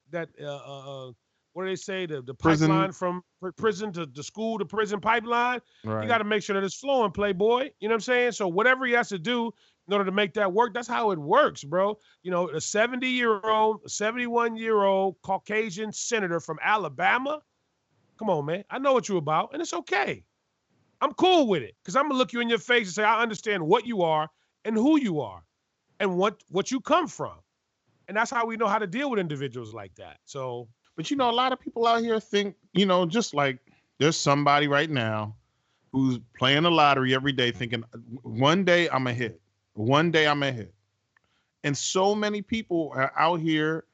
what do they say, the pipeline from prison to the school to prison pipeline. Right. You got to make sure that it's flowing, playboy. You know what I'm saying? So whatever he has to do in order to make that work, that's how it works, bro. A 71-year-old Caucasian senator from Alabama. Come on, man. I know what you're about, and it's okay. I'm cool with it, because I'm going to look you in your face and say, I understand what you are and who you are and what you come from. And that's how we know how to deal with individuals like that. So... But, a lot of people out here think, just like there's somebody right now who's playing the lottery every day thinking, one day I'm a hit. One day I'm a hit. And so many people are out here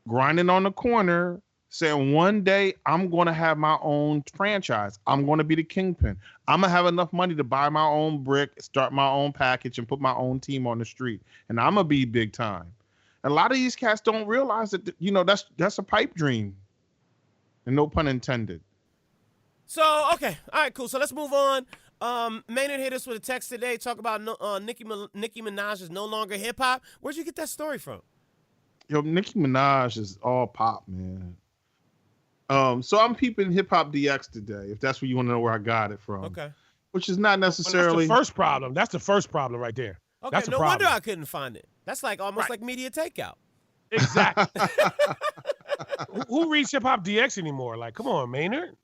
grinding on the corner saying, one day I'm going to have my own franchise. I'm going to be the kingpin. I'm going to have enough money to buy my own brick, start my own package, and put my own team on the street. And I'm going to be big time. A lot of these cats don't realize that, that's a pipe dream. And no pun intended. So, okay. All right, cool. So let's move on. Maynard hit us with a text today, talk about Nicki Minaj is no longer hip-hop. Where'd you get that story from? Yo, Nicki Minaj is all pop, man. So I'm peeping Hip Hop DX today, if that's where you want to know where I got it from. Okay. Which is not necessarily... That's the first problem. That's the first problem right there. Okay, that's no wonder I couldn't find it. That's like almost like media takeout. Exactly. Who reads Hip Hop DX anymore? Like, come on, Maynard.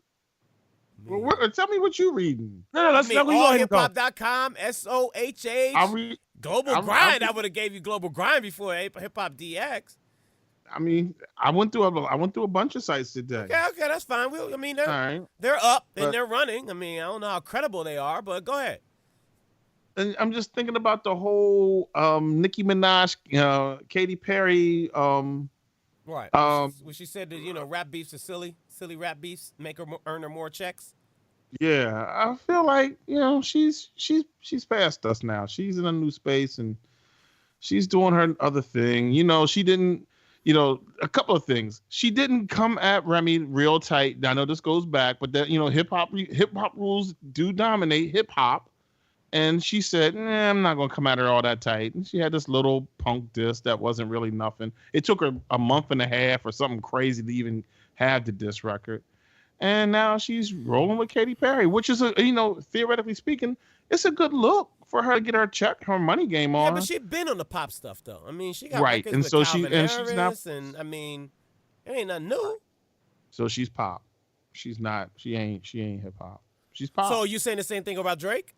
Well, tell me what you reading. No, let's go. Hiphop.com, SOHH. Global Grind. I would have gave you Global Grind before Hip Hop DX. I mean, I went through a bunch of sites today. Okay, that's fine. They're up and they're running. I mean, I don't know how credible they are, but go ahead. And I'm just thinking about the whole Nicki Minaj, Katy Perry. Right. When she said that, rap beefs are silly rap beefs make her earn her more checks. Yeah, I feel like she's past us now. She's in a new space, and She's doing her other thing. She didn't. A couple of things. She didn't come at Remy real tight. I know this goes back, but that hip hop rules do dominate hip hop. And she said, I'm not gonna come at her all that tight. And she had this little punk diss that wasn't really nothing. It took her a month and a half or something crazy to even have the diss record. And now she's rolling with Katy Perry, which is theoretically speaking, it's a good look for her to get her money game on. Yeah, but she's been on the pop stuff though. I mean, she got right, records and with so Calvin she's Harris, not. and I mean, it ain't nothing new. So she's pop. She's not. She ain't hip hop. She's pop. So you saying the same thing about Drake?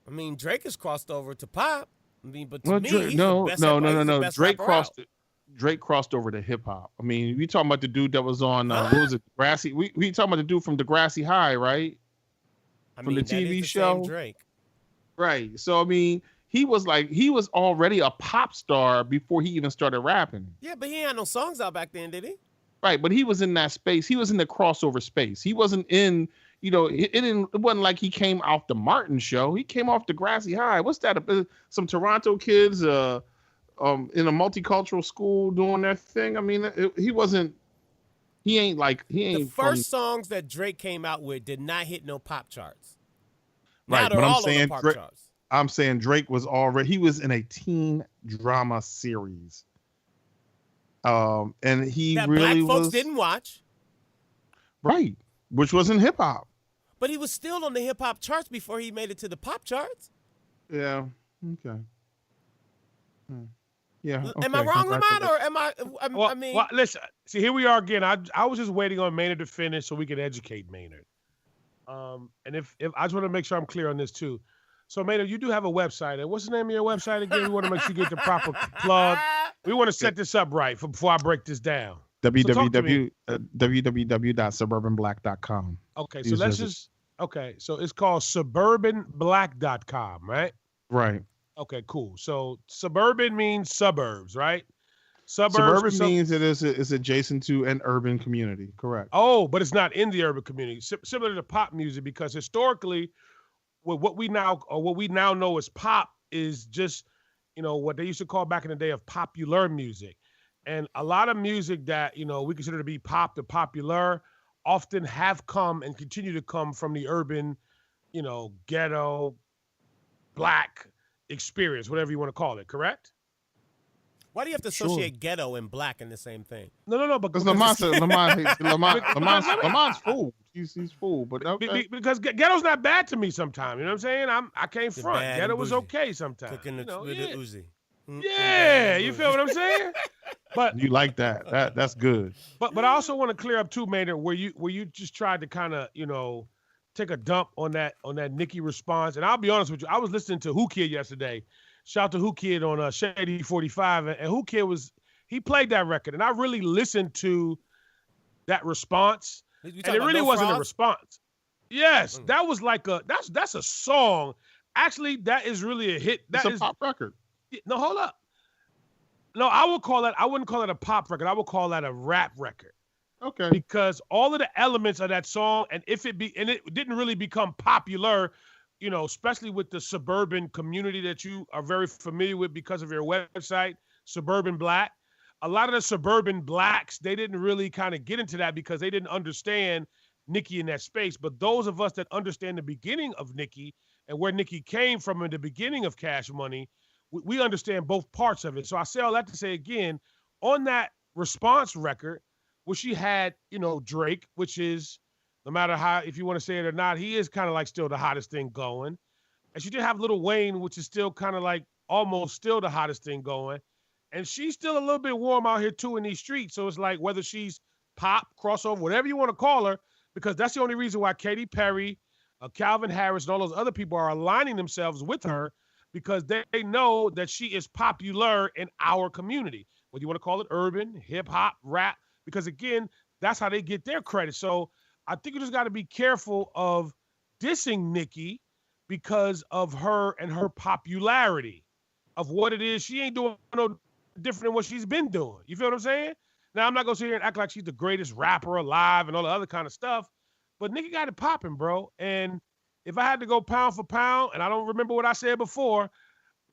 I mean, Drake has crossed over to pop. I mean, but to me, he's the best rapper, no. best Drake crossed over to hip hop. I mean, we talking about the dude that was on what was it, Degrassi? We talking about the dude from Degrassi High, right? From the TV show. Same Drake. Right. So I mean, he was already a pop star before he even started rapping. Yeah, but he ain't had no songs out back then, did he? Right, but he was in that space. He was in the crossover space. He wasn't in, it wasn't like he came off the Martin show. He came off Degrassi High. What's that? Some Toronto kids in a multicultural school doing their thing. I mean, he ain't The first songs that Drake came out with did not hit no pop charts. Now right, they're but all on the pop charts. I'm saying Drake was he was in a teen drama series. And he that really black folks didn't watch. Right, which wasn't hip hop. But he was still on the hip hop charts before he made it to the pop charts. Yeah. Okay. Yeah. Okay. Am I wrong, Lamont, or am I? Well, listen. See, here we are again. I was just waiting on Maynard to finish so we could educate Maynard. And if I just want to make sure I'm clear on this too. So Maynard, you do have a website. And what's the name of your website again? We want to make sure you get the proper plug. We want to set this up right before I break this down. www.suburbanblack.com. Okay, so so it's called suburbanblack.com, right? Right. Okay, cool. So suburban means suburbs, right? Suburban means it is adjacent to an urban community, correct? Oh, but it's not in the urban community. Similar to pop music, because historically, what we now know as pop is just, what they used to call back in the day of popular music. And a lot of music that, we consider to be pop to popular often have come and continue to come from the urban, ghetto, black experience, whatever you want to call it, correct? Why do you have to associate ghetto and black in the same thing? No, because Lamont's fooled. He's fooled, but okay. Because ghetto's not bad to me sometimes. You know what I'm saying? I can't front. Ghetto was okay sometimes. Cooking with the Uzi. Yeah, you feel what I'm saying? But you like that? That's good. But I also want to clear up too, Maynard, where you just tried to kind of take a dump on that Nicki response. And I'll be honest with you, I was listening to Who Kid yesterday. Shout out to Who Kid on Shady 45, and Who Kid he played that record, and I really listened to that response, and it really wasn't a response. Yes, that was like that's a song. Actually, that is really a hit. It's a pop record. No, hold up. No, I wouldn't call it a pop record. I would call that a rap record. Okay. Because all of the elements of that song, and it didn't really become popular, especially with the suburban community that you are very familiar with because of your website, Suburban Black. A lot of the suburban blacks, they didn't really kind of get into that because they didn't understand Nicki in that space. But those of us that understand the beginning of Nicki and where Nicki came from in the beginning of Cash Money, we understand both parts of it. So I say all that to say again, on that response record, where she had, Drake, which is, no matter how, if you want to say it or not, he is kind of like still the hottest thing going. And she did have Lil Wayne, which is still kind of like almost still the hottest thing going. And she's still a little bit warm out here too in these streets. So it's like whether she's pop, crossover, whatever you want to call her, because that's the only reason why Katy Perry, Calvin Harris, and all those other people are aligning themselves with her, because they know that she is popular in our community. Whether you want to call it urban, hip hop, rap, because again, that's how they get their credit. So I think you just got to be careful of dissing Nicki because of her and her popularity of what it is. She ain't doing no different than what she's been doing. You feel what I'm saying? Now, I'm not going to sit here and act like she's the greatest rapper alive and all the other kind of stuff, but Nicki got it popping, bro. And if I had to go pound for pound, and I don't remember what I said before,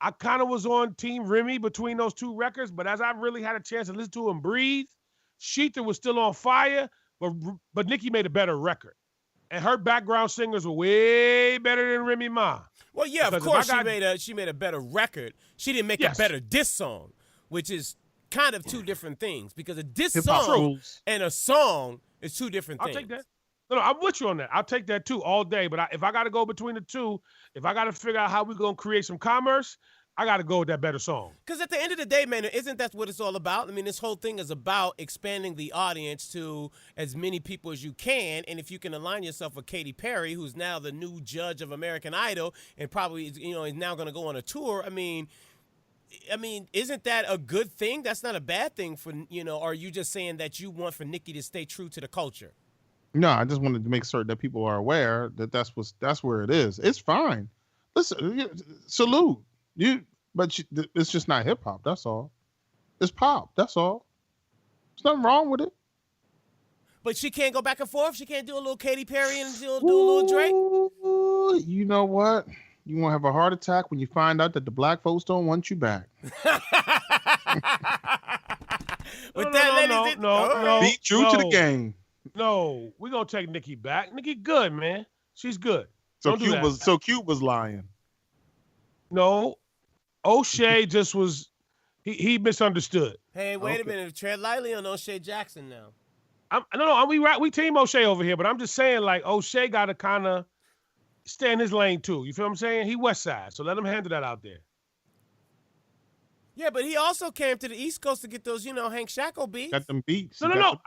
I kind of was on Team Remy between those two records, but as I really had a chance to listen to him breathe, Sheetha was still on fire, but Nicki made a better record. And her background singers were way better than Remy Ma. Well, yeah, of course she made a better record. She didn't make a better diss song, which is kind of two different things, because a diss song and a song is two different things. I'll take that. No, I'm with you on that. I'll take that too all day. But if I got to go between the two, if I got to figure out how we're going to create some commerce, I got to go with that better song. Because at the end of the day, man, isn't that what it's all about? I mean, this whole thing is about expanding the audience to as many people as you can. And if you can align yourself with Katy Perry, who's now the new judge of American Idol and probably is now going to go on a tour, I mean, isn't that a good thing? That's not a bad thing for, or are you just saying that you want for Nicki to stay true to the culture? No, I just wanted to make certain that people are aware that that's where it is. It's fine. Listen, salute you, but it's just not hip hop. That's all. It's pop. That's all. There's nothing wrong with it. But she can't go back and forth. She can't do a little Katy Perry and do a little Drake. You know what? You won't have a heart attack when you find out that the black folks don't want you back. No. Be true to the game. No, we're going to take Nicki back. Nicki good, man. She's good. So Cube was lying. No. O'Shea just was, he misunderstood. Hey, wait a minute. Tread lightly on O'Shea Jackson now. We team O'Shea over here, but I'm just saying, like, O'Shea got to kind of stay in his lane, too. You feel what I'm saying? He West Side, so let him handle that out there. Yeah, but he also came to the East Coast to get those, Hank Shackle beats. Got them beats. No.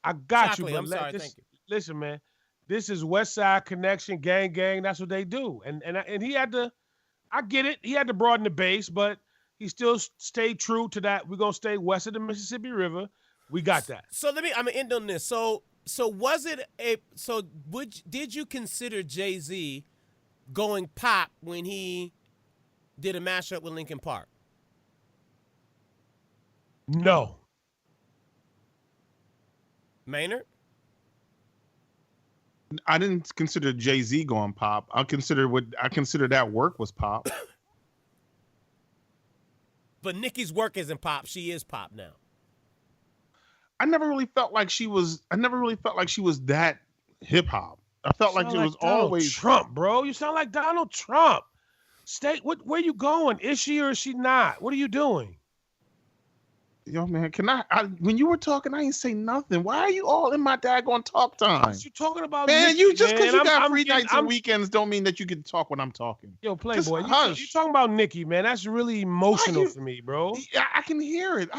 I got Shockley, you. I'm sorry, thank you. Listen, man, this is West Side Connection, gang. That's what they do. And he had to, I get it. He had to broaden the base, but he still stayed true to that. We're going to stay west of the Mississippi River. We got that. So I'm going to end on this. So did you consider Jay-Z going pop when he did a mashup with Linkin Park? No. Maynard? I didn't consider Jay-Z going pop. I consider that work was pop. But Nicki's work isn't pop. She is pop now. I never really felt like she was that hip hop. I felt like it was always Trump, bro. You sound like Donald Trump. Where you going? Is she or is she not? What are you doing? Yo, man, when you were talking, I ain't say nothing. Why are you all in my daggone talk time? You talking about man, Nicki, you just because you got free getting, nights and weekends don't mean that you can talk when I'm talking. Yo, Playboy, you talking about Nicki, man. That's really emotional for me, bro. I can hear it.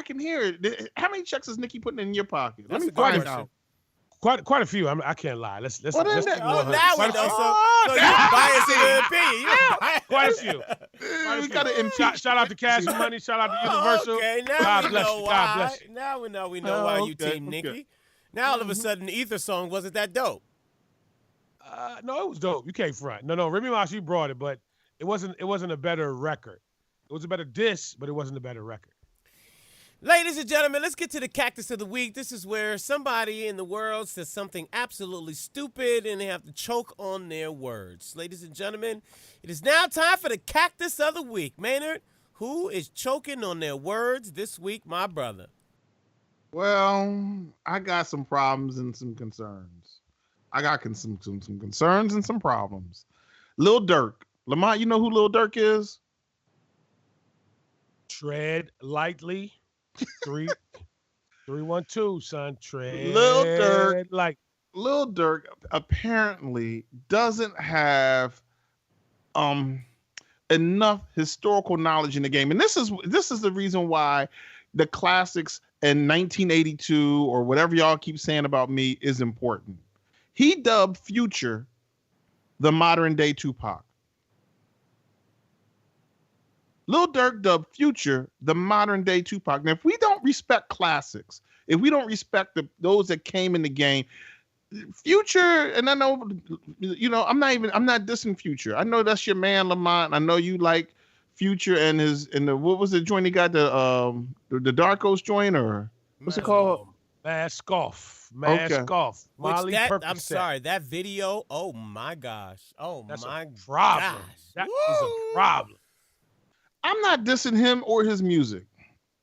How many checks is Nicki putting in your pocket? Let me find out. Quite a few. I can't lie. Let's now we know. So you're biased in your opinion. Quite a few. We got to impeach. Shout out to Cash Money. Shout out to Universal. Okay, now we know why. Now we know why you team Nicki. Okay. Now all of a sudden the Ether song wasn't that dope. No, it was dope. You can't front. No. Remy Ma, she brought it, but it wasn't a better record. It was a better diss, but it wasn't a better record. Ladies and gentlemen, let's get to the Cactus of the Week. This is where somebody in the world says something absolutely stupid and they have to choke on their words. Ladies and gentlemen, it is now time for the Cactus of the Week. Maynard, who is choking on their words this week, my brother? Well, I got some problems and some concerns. I got some concerns and some problems. Lil Durk. Lamont, you know who Lil Durk is? Tread lightly. 312, son. Tread Lil Durk. Like Lil Durk apparently doesn't have enough historical knowledge in the game, and this is the reason why the classics in 1982 or whatever y'all keep saying about me is important. He dubbed Future the modern day Tupac. Lil Durk dubbed Future the modern day Tupac. Now, if we don't respect classics, if we don't respect those that came in the game, Future, and I know, I'm not dissing Future. I know that's your man, Lamont. I know you like Future and what was the joint he got, the Darkos joint, or what's it called? Mask Off. I'm sorry, that video, oh my gosh. Oh, that's my a problem. gosh. That is a problem. I'm not dissing him or his music.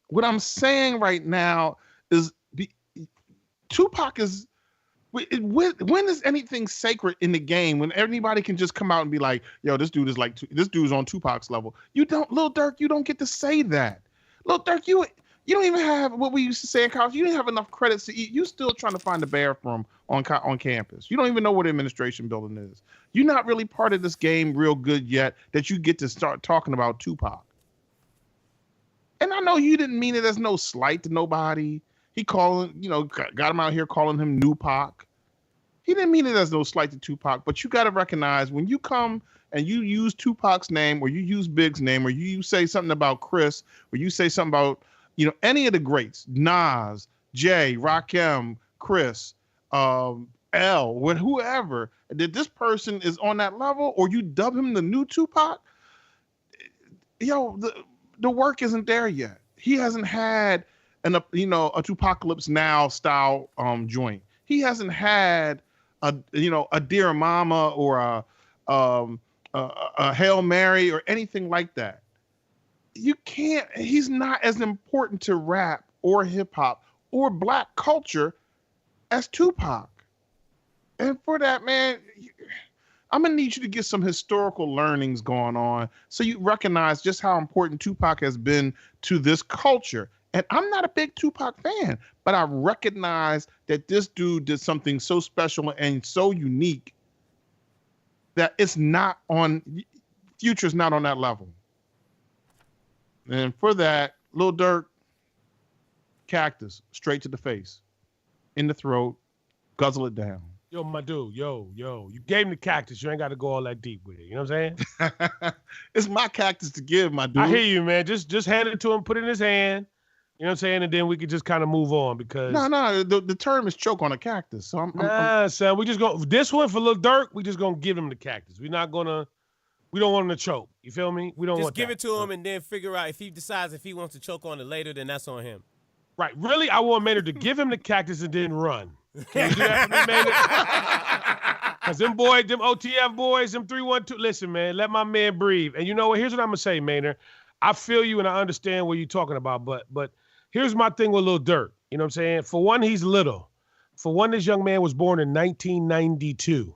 What I'm saying right now is Tupac is. When is anything sacred in the game when anybody can just come out and be like, yo, this dude's on Tupac's level? You don't, Lil Durk, you don't get to say that. Lil Durk, you don't even have what we used to say in college. You didn't have enough credits to eat. You still trying to find a bathroom on campus. You don't even know what the administration building is. You're not really part of this game real good yet that you get to start talking about Tupac. And I know you didn't mean it as no slight to nobody. He got him out here calling him New Pac. He didn't mean it as no slight to Tupac, but you got to recognize when you come and you use Tupac's name or you use Big's name or you say something about Chris or you say something about, any of the greats, Nas, Jay, Rakim, Chris, L, whoever, that this person is on that level or you dub him the new Tupac, the work isn't there yet. He hasn't had a Tupacalypse Now style joint. He hasn't had a Dear Mama or a Hail Mary or anything like that. You can't. He's not as important to rap or hip hop or black culture as Tupac. And for that, man, I'm gonna need you to get some historical learnings going on so you recognize just how important Tupac has been to this culture. And I'm not a big Tupac fan, but I recognize that this dude did something so special and so unique that Future's not on that level. And for that, Lil Durk, Cactus, straight to the face, in the throat, guzzle it down. Yo, my dude, you gave him the cactus. You ain't got to go all that deep with it. You know what I'm saying? It's my cactus to give, my dude. I hear you, man. Just hand it to him, put it in his hand. You know what I'm saying? And then we could just kind of move on because... No, the term is choke on a cactus. So son, we just go... This one for Lil Durk, we just going to give him the cactus. We're not going to... We don't want him to choke. You feel me? We don't just want give that. it to him and then figure out if he decides if he wants to choke on it later, then that's on him. Right. Really, I want Maynard to give him the cactus and then run. Can you do that for me, Maynard? Because them OTF boys, them 312... Listen, man, let my man breathe. And you know what? Here's what I'm going to say, Maynard. I feel you and I understand what you're talking about, but here's my thing with Lil Durk. You know what I'm saying? For one, he's little. For one, this young man was born in 1992.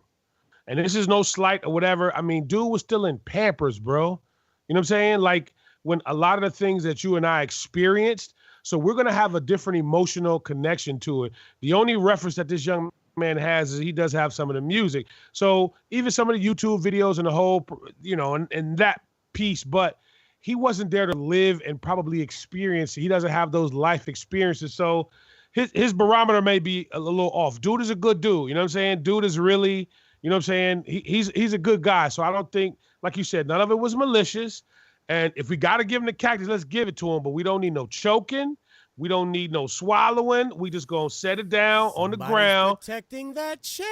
And this is no slight or whatever. I mean, dude was still in Pampers, bro. You know what I'm saying? Like when a lot of the things that you and I experienced. So we're going to have a different emotional connection to it. The only reference that this young man has is he does have some of the music. So even some of the YouTube videos and the whole, and that piece, but he wasn't there to live and probably experience. He doesn't have those life experiences. So his barometer may be a little off. Dude is a good dude. You know what I'm saying? Dude is really, you know what I'm saying? He's a good guy. So I don't think, like you said, none of it was malicious. And if we got to give him the cactus, let's give it to him. But we don't need no choking. We don't need no swallowing. We just going to set it down on the ground. Protecting that check.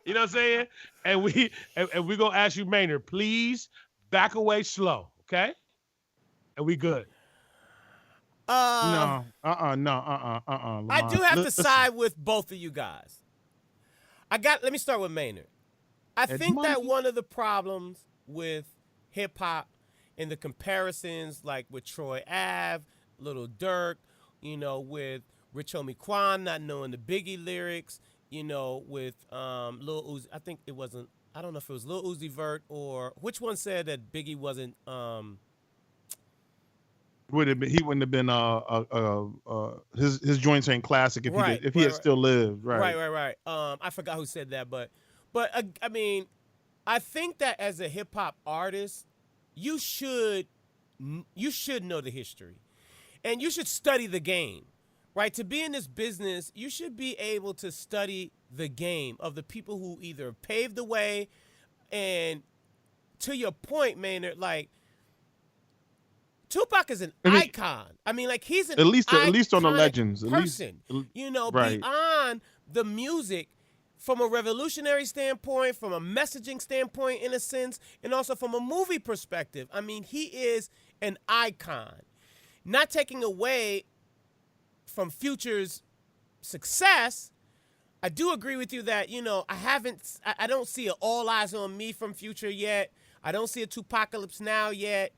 You know what I'm saying? And we're going to ask you, Maynard, please back away slow, okay? And we good. No. I do have to side with both of you guys. Let me start with Maynard. I think that one of the problems with hip hop and the comparisons, like with Troy Ave, Lil Durk, with Rich Homie Quan not knowing the Biggie lyrics, with Lil Uzi. I think it wasn't. I don't know if it was Lil Uzi Vert or which one said that Biggie wasn't. He wouldn't have been his joints ain't classic if he had still lived. Right. I forgot who said that, but I mean, I think that as a hip hop artist, you should know the history, and you should study the game, right? To be in this business, you should be able to study the game of the people who either paved the way, and to your point, Maynard, like. Tupac is an icon. I mean, like he's an at least on the legends person. Beyond the music, from a revolutionary standpoint, from a messaging standpoint, in a sense, and also from a movie perspective. I mean, he is an icon. Not taking away from Future's success, I do agree with you that I don't see an All Eyes on Me from Future yet. I don't see a Tupacalypse Now yet.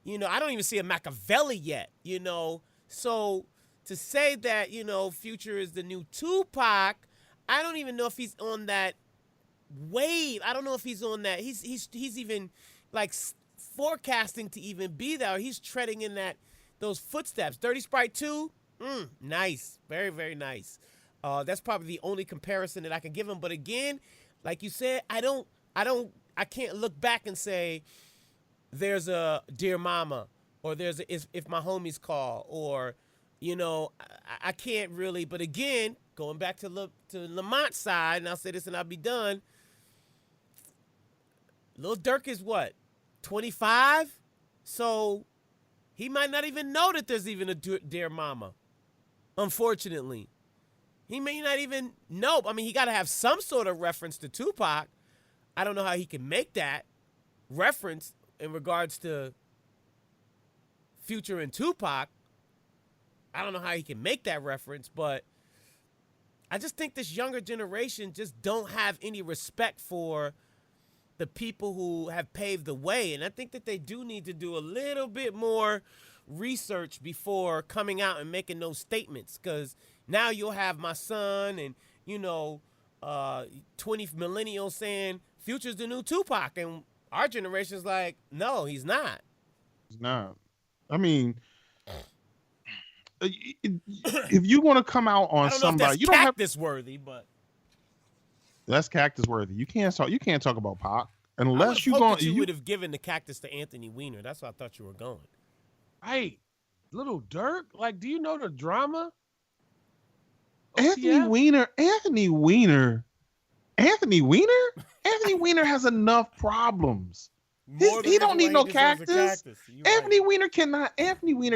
You know, I don't even see a Machiavelli yet, you know. So to say that, you know, Future is the new Tupac, I don't even know if he's on that wave. I don't know if he's on that. He's even like forecasting to even be there. He's treading in those footsteps. Dirty Sprite 2, nice. Very, very nice. That's probably the only comparison that I can give him. But again, like you said, I can't look back and say there's a Dear Mama or there's a If My Homies Call or, you know, I can't really. But again, going back to Lamonte's side, and I'll say this and I'll be done. Lil Durk is what, 25? So he might not even know that there's even a Dear Mama, unfortunately. He may not even know. I mean, he got to have some sort of reference to Tupac. I don't know how he can make that reference in regards to Future and Tupac. I don't know how he can make that reference, but I just think this younger generation just don't have any respect for the people who have paved the way. And I think that they do need to do a little bit more research before coming out and making those statements. Because now you'll have my son and, you know, 20 millennials saying Future's the new Tupac. And our generation's like, no, he's not. He's not. I mean, if you want to come out on somebody, you don't have this worthy, but that's cactus worthy. You can't talk about Pac unless you would have given the cactus to Anthony Weiner. That's what I thought you were going. Hey, Little Durk, like, do you know the drama? Anthony Weiner has enough problems. He don't need no cactus. Anthony Weiner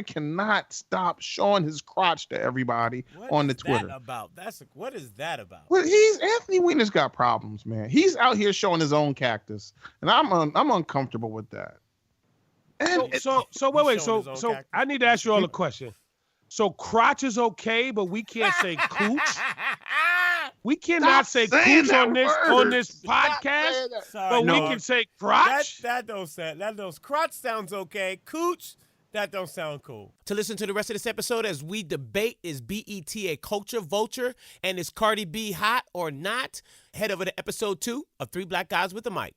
cannot stop showing his crotch to everybody on the Twitter. What is that about? Well, Anthony Weiner's got problems, man. He's out here showing his own cactus, and I'm uncomfortable with that. And so I need to ask you all a question. So crotch is okay, but we can't say cooch. We cannot say cooch on this podcast, but we can say crotch. That don't crotch sounds okay. Cooch, that don't sound cool. To listen to the rest of this episode as we debate is BET a culture vulture and is Cardi B hot or not, head over to episode 2 of 3 Black Guys with a Mic.